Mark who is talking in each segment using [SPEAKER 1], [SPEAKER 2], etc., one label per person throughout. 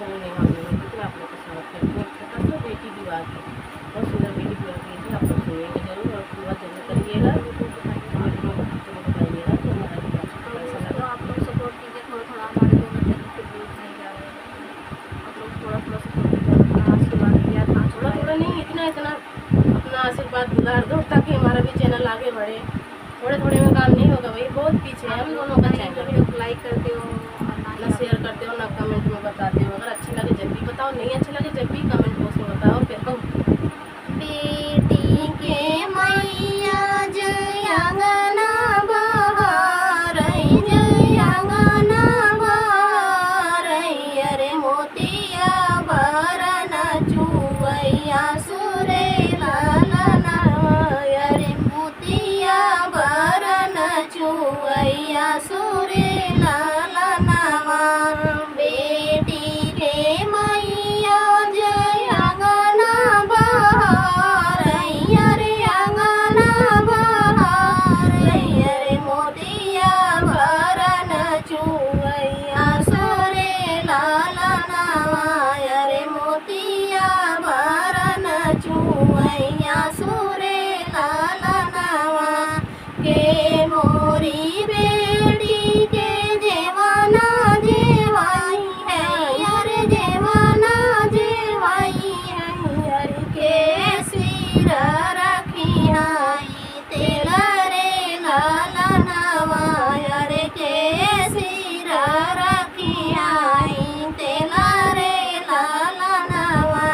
[SPEAKER 1] Channel Neha blog में आप लोग का स्वागत करती हूँ। छोटा सा बेटी विवाह की बहुत सुंदर बेटी विवाह की थी, आप लोग सुनिएगा जरूर और पूरा जरूर करिएगा, बताइएगा तो हमारा भी कैसा लगा।
[SPEAKER 2] आप लोग सपोर्ट कीजिए, थोड़ा थोड़ा हमारे दोनों चैनल पे व्यूज नहीं जा रहे हैं। आप लोग थोड़ा थोड़ा सपोर्ट कीजिए, अपना आशीर्वाद दिया था,
[SPEAKER 1] थोड़ा थोड़ा नहीं, इतना इतना अपना आशीर्वाद दुलार दो ताकि हमारा भी चैनल आगे बढ़े। थोड़े थोड़े में काम नहीं होगा भाई, बहुत पीछे है हम दोनों का चैनल।
[SPEAKER 2] वीडियो को लाइक करते हो
[SPEAKER 1] ना शेयर करते हो ना कमेंट में बताते हो। अगर अच्छे लगे जब भी बताओ, नहीं अच्छे लगे जब भी कमेंट बॉक्स में बताओ। फिर हम
[SPEAKER 2] बेटी के मैया जय अंगना बहार, जय अंगना बहार, अरे मोतिया भरन चुवैया सुरे लालना, अरे मोतिया भरन चुवैया सुरे लालना। बेटी के मैया जय अंगना बहार, अरे अंगना बहार, अरे मोतिया भरन चुवैया सुरे लालना, अरे मोतिया भरन चुवैया सुरे लालना। के मोरी बेटी के देवाना देवाई है, अरे देवाना देवाई है, अरे के सिर रखी आई तेल रे लालनावा, अरे के सिर रखी आई तेल रे लालनावा।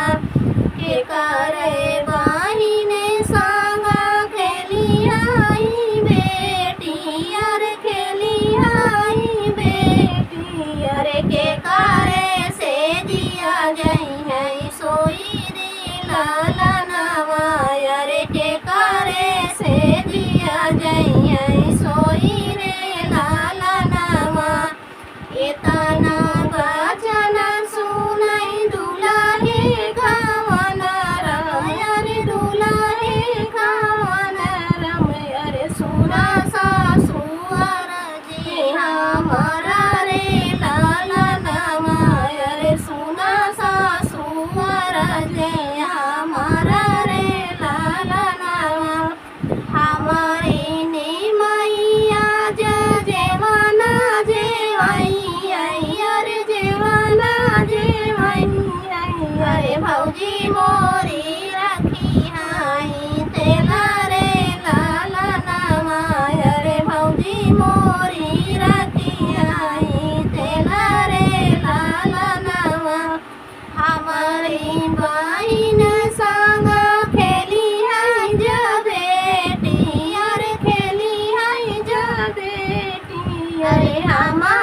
[SPEAKER 2] के करे बाहिने सांगा खेली आई बेटी, अरे खेली आई बेटी, अरे के करे से दिया गई है सोई रे लालनावा, अरे के करे से दिया गई है सोई रे लालनावा। एतना वचन सुनाई दुलाहे गावन राम, अरे दुलाहे गावन राम, अरे सुना सासुअर जी हमारा रे लालनावा, अरे सुना सासुअर जी हमारा रे लालनावा। हमारे ने मैया जेवाना जेवाई आई, अरे जेवाना जेवाई आई, अरे भौजी मोरी रखी आई तेला रे लालनावा, अरे भौजी मोरी रखी आई तेला रे लालनावा। हमारी बहिन संग खेली है जा बेटी, अरे खेली है जा बेटी, अरे हमारी